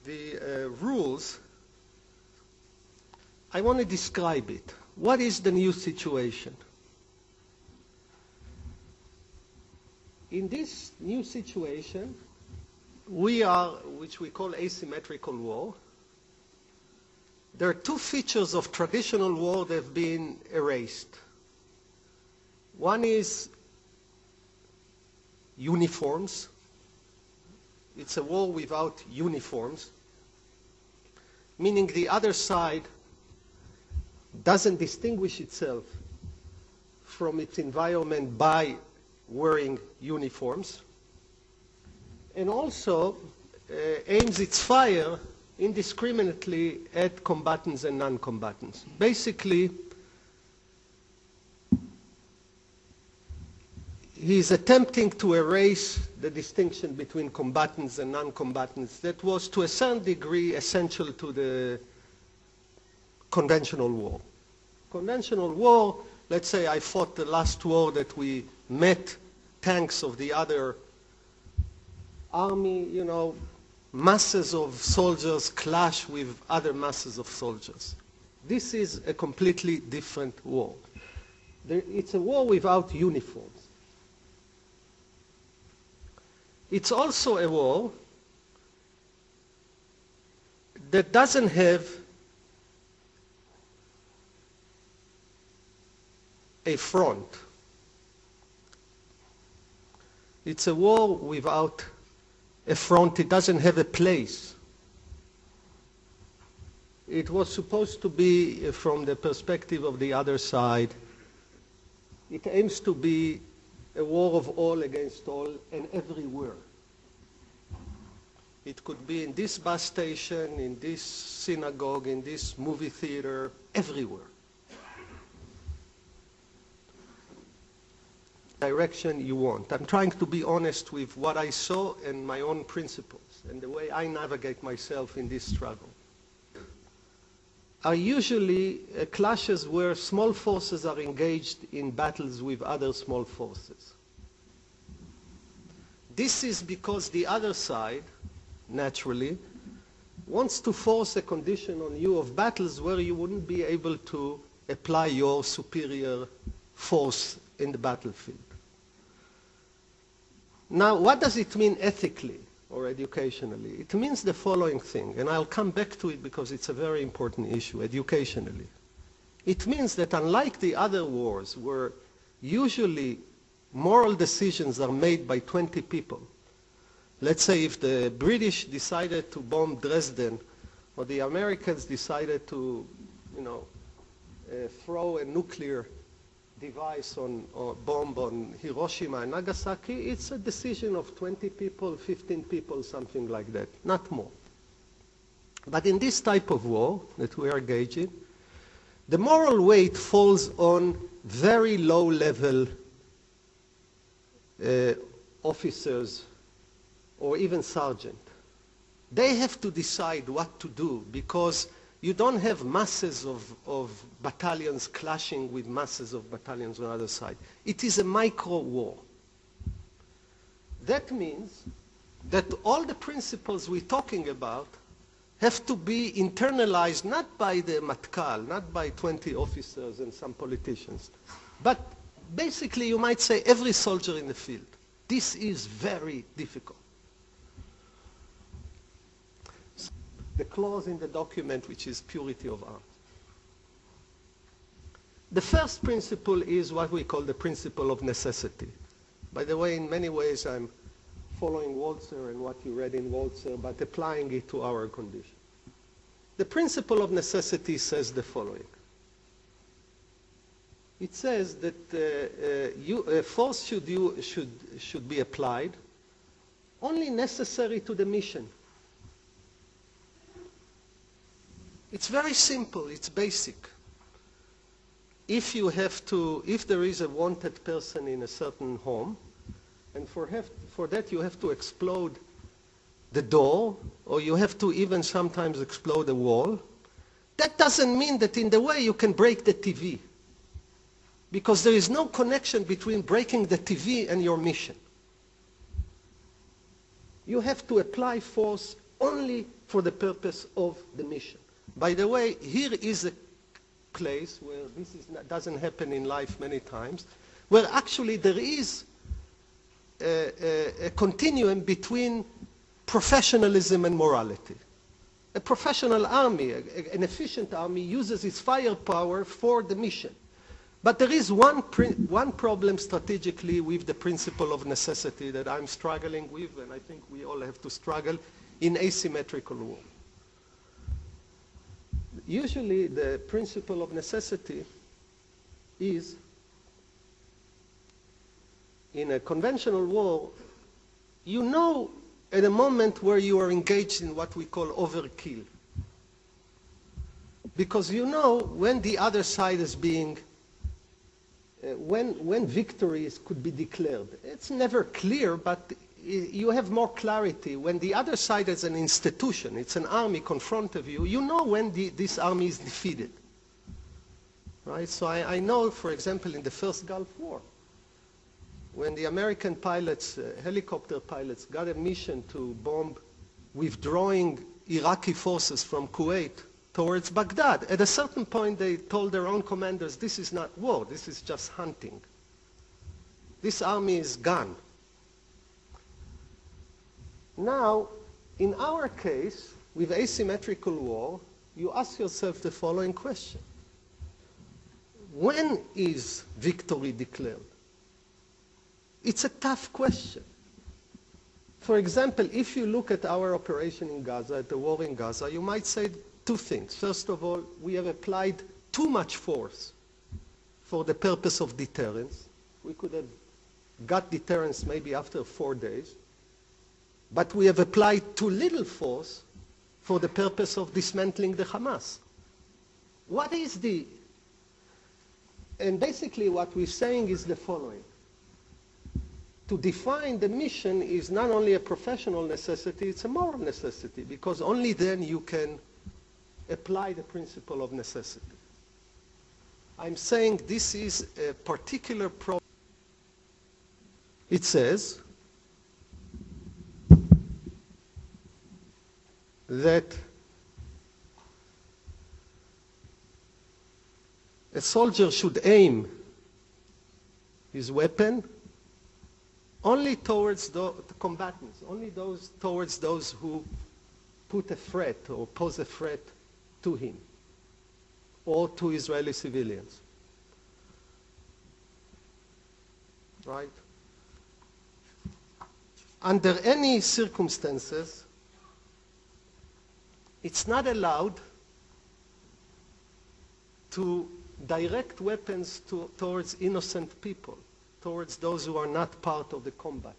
the rules, I want to describe it. What is the new situation? In this new situation, we are, which we call asymmetrical war. There are two features of traditional war that have been erased. One is uniforms. It's a war without uniforms, meaning the other side doesn't distinguish itself from its environment by wearing uniforms, and also aims its fire indiscriminately at combatants and non-combatants. Basically, he is attempting to erase the distinction between combatants and non-combatants that was to a certain degree essential to the conventional war. Conventional war, let's say I fought the last war that we met tanks of the other army, you know, masses of soldiers clash with other masses of soldiers. This is a completely different war. It's a war without uniforms. It's also a war that doesn't have a front. It's a war without a front. It doesn't have a place. It was supposed to be, from the perspective of the other side, it aims to be a war of all against all and everywhere. It could be in this bus station, in this synagogue, in this movie theater, everywhere. Direction you want. I'm trying to be honest with what I saw and my own principles and the way I navigate myself in this struggle. Are usually clashes where small forces are engaged in battles with other small forces. This is because the other side, naturally, wants to force a condition on you of battles where you wouldn't be able to apply your superior force in the battlefield. Now, what does it mean ethically or educationally? It means the following thing, and I'll come back to it because it's a very important issue, educationally. It means that unlike the other wars where usually moral decisions are made by 20 people, let's say if the British decided to bomb Dresden or the Americans decided to, throw a nuclear device or bomb on Hiroshima and Nagasaki, it's a decision of 20 people, 15 people, something like that, not more. But in this type of war that we are engaging, the moral weight falls on very low-level officers or even sergeant. They have to decide what to do because you don't have masses of battalions clashing with masses of battalions on the other side. It is a micro war. That means that all the principles we're talking about have to be internalized not by the matkal, not by 20 officers and some politicians, but basically you might say every soldier in the field. This is very difficult. The clause in the document which is purity of arms. The first principle is what we call the principle of necessity. By the way, in many ways I'm following Walzer and what you read in Walzer, but applying it to our condition. The principle of necessity says the following. It says that force should be applied only necessary to the mission. It's very simple, it's basic. If there is a wanted person in a certain home, and for that you have to explode the door, or you have to even sometimes explode a wall, that doesn't mean that in the way you can break the TV. Because there is no connection between breaking the TV and your mission. You have to apply force only for the purpose of the mission. By the way, here is a place where this doesn't happen in life many times, where actually there is a continuum between professionalism and morality. A professional army, an efficient army, uses its firepower for the mission. But there is one problem strategically with the principle of necessity that I'm struggling with, and I think we all have to struggle in asymmetrical war. Usually the principle of necessity is, in a conventional war, you know at a moment where you are engaged in what we call overkill. Because you know when the other side is being, when victories could be declared. It's never clear, but you have more clarity. When the other side is an institution, it's an army confront of you, you know when this army is defeated. Right? So I know, for example, in the first Gulf War, when the American pilots, helicopter pilots, got a mission to bomb withdrawing Iraqi forces from Kuwait towards Baghdad, at a certain point they told their own commanders, this is not war, this is just hunting. This army is gone. Now, in our case, with asymmetrical war, you ask yourself the following question. When is victory declared? It's a tough question. For example, if you look at our operation in Gaza, at the war in Gaza, you might say two things. First of all, we have applied too much force for the purpose of deterrence. We could have got deterrence maybe after 4 days, but we have applied too little force for the purpose of dismantling the Hamas. What is the... And basically what we're saying is the following. To define the mission is not only a professional necessity, it's a moral necessity, because only then you can apply the principle of necessity. I'm saying this is a particular problem. It says that a soldier should aim his weapon only towards the combatants, only towards those who put a threat or pose a threat to him or to Israeli civilians. Right? Under any circumstances, it's not allowed to direct weapons towards innocent people, towards those who are not part of the combat,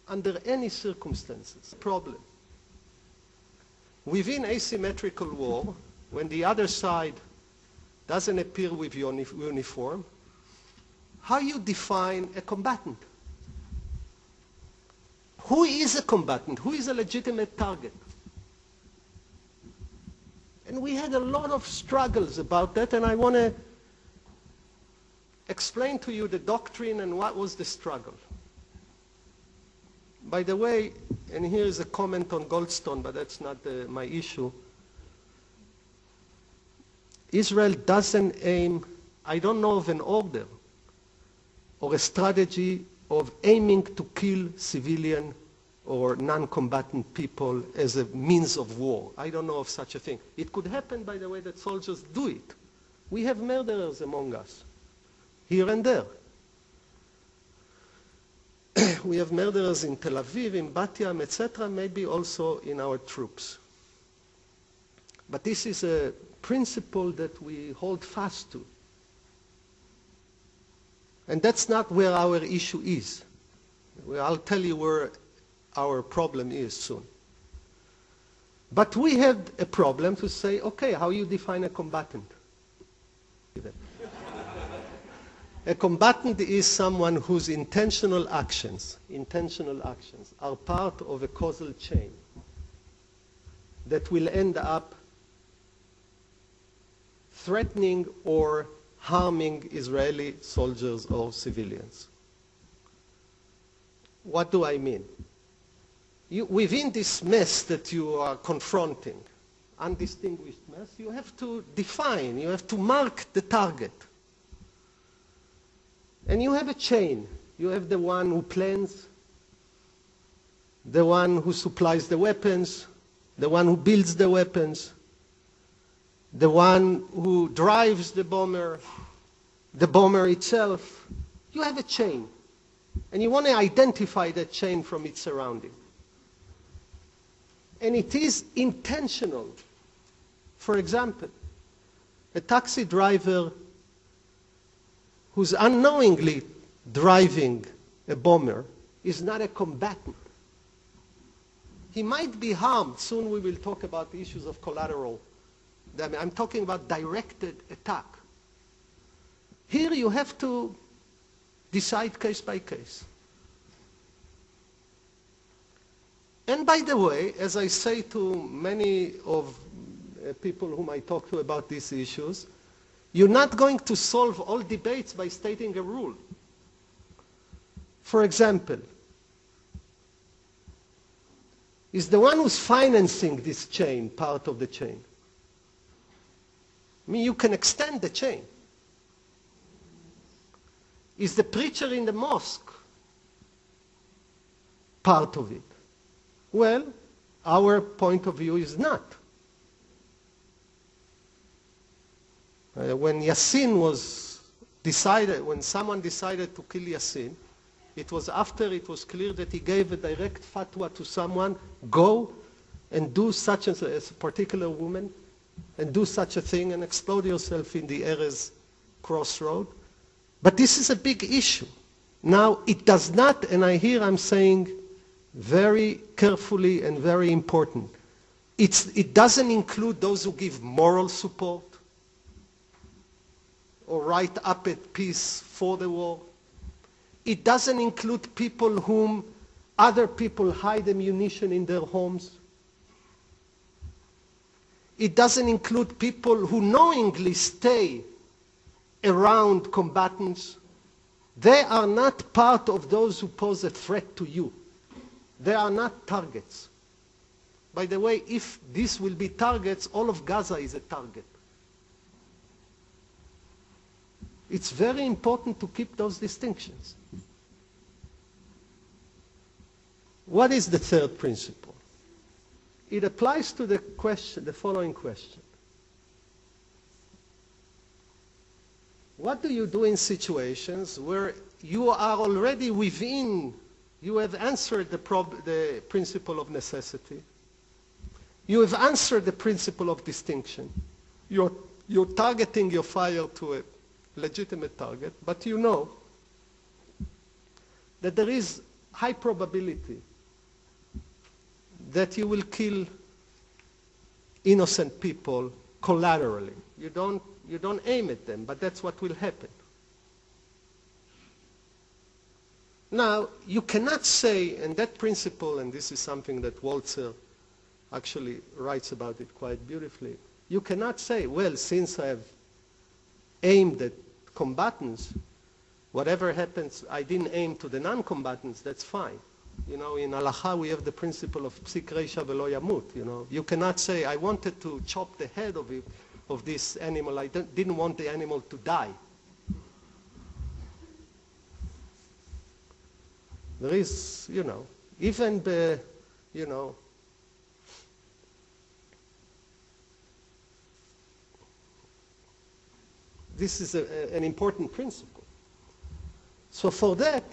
under any circumstances. Problem. Within asymmetrical war, when the other side doesn't appear with uniform, how you define a combatant? Who is a combatant? Who is a legitimate target? And we had a lot of struggles about that, and I want to explain to you the doctrine and what was the struggle. By the way, and here is a comment on Goldstone, but that's not my issue. Israel doesn't aim, I don't know of an order or a strategy of aiming to kill civilian or non-combatant people as a means of war. I don't know of such a thing. It could happen, by the way, that soldiers do it. We have murderers among us, here and there. We have murderers in Tel Aviv, in Bat Yam, etc., maybe also in our troops. But this is a principle that we hold fast to. And that's not where our issue is. I'll tell you where our problem is soon. But we had a problem to say, okay, how you define a combatant? A combatant is someone whose intentional actions are part of a causal chain that will end up threatening or harming Israeli soldiers or civilians. What do I mean? within this mess that you are confronting, undistinguished mess, you have to define, you have to mark the target. And you have a chain. You have the one who plans, the one who supplies the weapons, the one who builds the weapons, the one who drives the bomber itself. You have a chain. And you want to identify that chain from its surrounding. And it is intentional. For example, a taxi driver who's unknowingly driving a bomber is not a combatant. He might be harmed. Soon we will talk about the issues of collateral. I'm talking about directed attack. Here you have to decide case by case. And by the way, as I say to many of people whom I talk to about these issues, you're not going to solve all debates by stating a rule. For example, is the one who's financing this chain part of the chain? I mean, you can extend the chain. Is the preacher in the mosque part of it? Well, our point of view is not. When Yassin was decided, when someone decided to kill Yassin, it was after it was clear that he gave a direct fatwa to someone, go and do such as a particular woman, and do such a thing and explode yourself in the Erez crossroad. But this is a big issue. Now, it does not, and I'm saying very carefully and very important, it doesn't include those who give moral support or write up a piece for the war. It doesn't include people whom other people hide ammunition in their homes. It doesn't include people who knowingly stay around combatants. They are not part of those who pose a threat to you. They are not targets. By the way, if this will be targets, all of Gaza is a target. It's very important to keep those distinctions. What is the third principle? It applies to the question, the following question. What do you do in situations where you are already within, you have answered the principle of necessity, you have answered the principle of distinction, you're targeting your fire to a legitimate target, but you know that there is high probability that you will kill innocent people collaterally. You don't aim at them, but that's what will happen. Now, you cannot say, and that principle, and this is something that Walzer actually writes about it quite beautifully, you cannot say, well, since I have aimed at combatants, whatever happens, I didn't aim to the non-combatants, that's fine. You know, in Halacha we have the principle of psik reisha velo yamut. You know, you cannot say, I wanted to chop the head of this animal, I didn't want the animal to die. There is, you know, even the, you know, this is an important principle. So for that,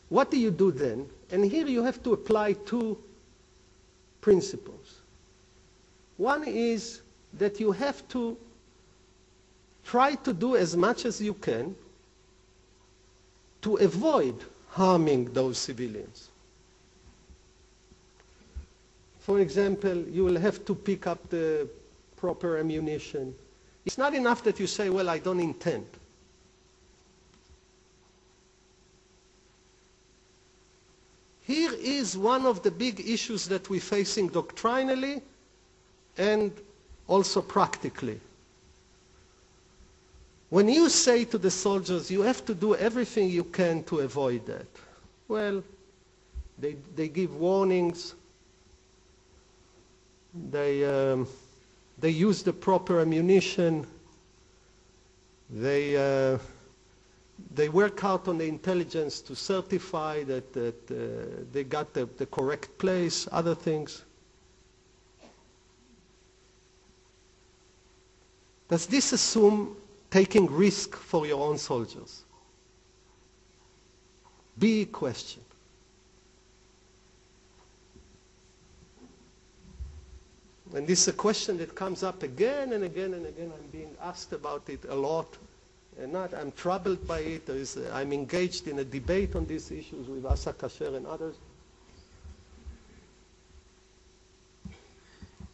what do you do then? And here you have to apply two principles. One is that you have to try to do as much as you can to avoid harming those civilians. For example, you will have to pick up the proper ammunition. It's not enough that you say, well, I don't intend. Here is one of the big issues that we're facing doctrinally and also practically. When you say to the soldiers, you have to do everything you can to avoid that, well, they give warnings, They use the proper ammunition. They work out on the intelligence to certify that they got the correct place, other things. Does this assume taking risk for your own soldiers? Big question. And this is a question that comes up again and again and again. I'm being asked about it a lot. And I'm troubled by it. I'm engaged in a debate on these issues with Asa Kasher and others.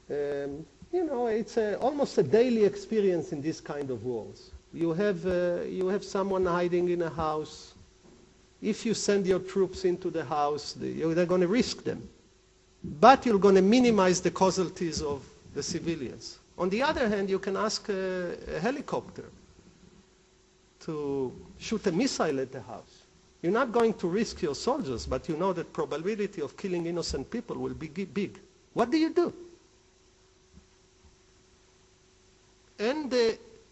You know, it's almost a daily experience in this kind of wars. You have someone hiding in a house. If you send your troops into the house, they're going to risk them. But you're going to minimize the casualties of the civilians. On the other hand, you can ask a helicopter to shoot a missile at the house. You're not going to risk your soldiers, but you know that probability of killing innocent people will be big. What do you do? And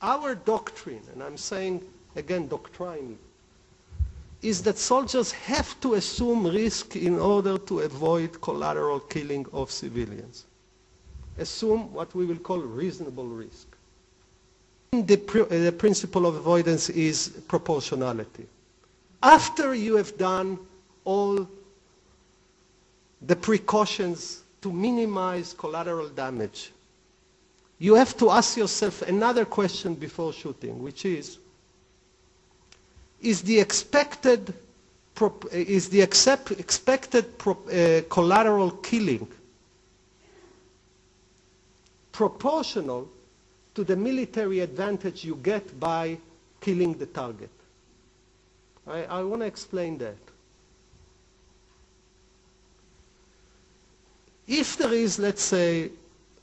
our doctrine, and I'm saying again doctrine, is that soldiers have to assume risk in order to avoid collateral killing of civilians. Assume what we will call reasonable risk. The principle of avoidance is proportionality. After you have done all the precautions to minimize collateral damage, you have to ask yourself another question before shooting, which is the expected collateral killing proportional to the military advantage you get by killing the target? I want to explain that. If there is, let's say,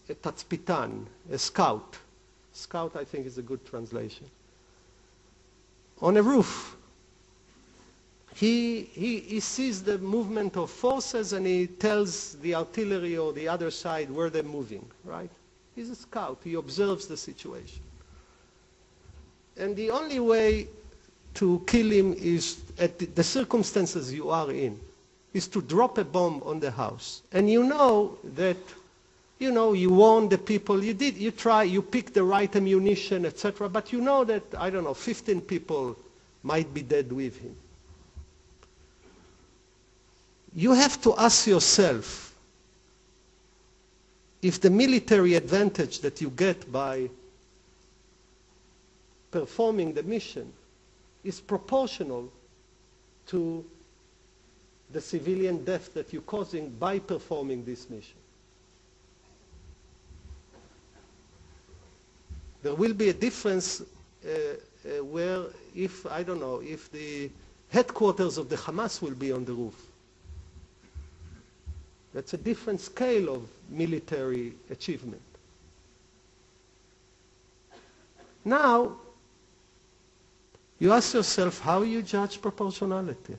a tatzpitan, a scout I think is a good translation, on a roof, he sees the movement of forces and he tells the artillery or the other side where they're moving, right? He's a scout. He observes the situation. And the only way to kill him is, at the circumstances you are in, is to drop a bomb on the house. And you know that, you warn the people, you pick the right ammunition, etc. But you know that, 15 people might be dead with him. You have to ask yourself if the military advantage that you get by performing the mission is proportional to the civilian death that you're causing by performing this mission. There will be a difference where if the headquarters of the Hamas will be on the roof. That's a different scale of military achievement. Now, you ask yourself, how you judge proportionality?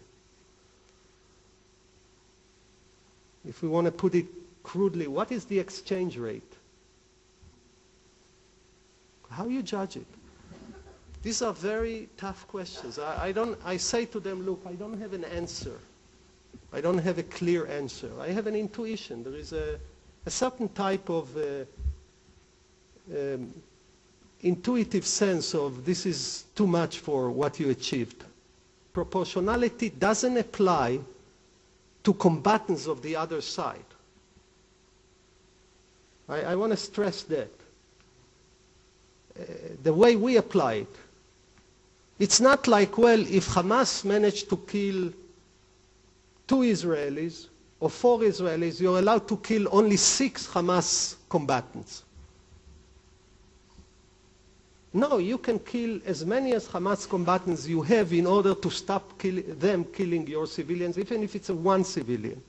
If we want to put it crudely, what is the exchange rate? How you judge it? These are very tough questions. I say to them, look, I don't have an answer. I don't have a clear answer. I have an intuition. There is a certain type of intuitive sense of this is too much for what you achieved. Proportionality doesn't apply to combatants of the other side. I want to stress that. The way we apply it, it's not like, well, if Hamas managed to kill 2 Israelis or 4 Israelis, you're allowed to kill only 6 Hamas combatants. No, you can kill as many as Hamas combatants you have in order to stop them killing your civilians, even if it's one civilian.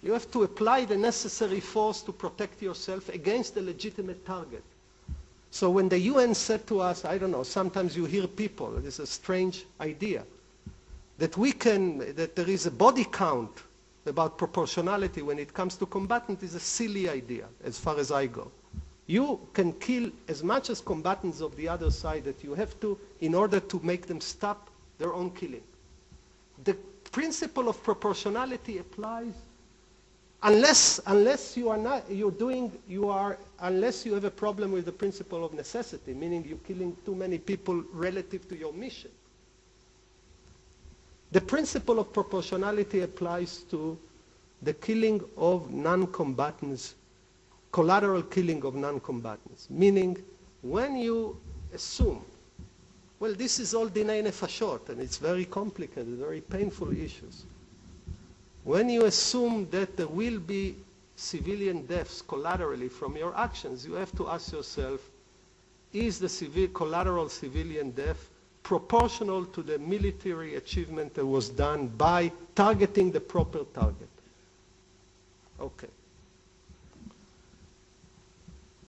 You have to apply the necessary force to protect yourself against a legitimate target. So when the UN said to us, sometimes you hear people, it is a strange idea, that there is a body count about proportionality when it comes to combatants is a silly idea, as far as I go. You can kill as much as combatants of the other side that you have to in order to make them stop their own killing. The principle of proportionality applies unless you have a problem with the principle of necessity, meaning you're killing too many people relative to your mission. The principle of proportionality applies to the killing of non-combatants, collateral killing of non-combatants, meaning when you assume, well, this is all dinei nefashot, and it's very complicated, very painful issues. When you assume that there will be civilian deaths collaterally from your actions, you have to ask yourself, is the collateral civilian death proportional to the military achievement that was done by targeting the proper target? Okay.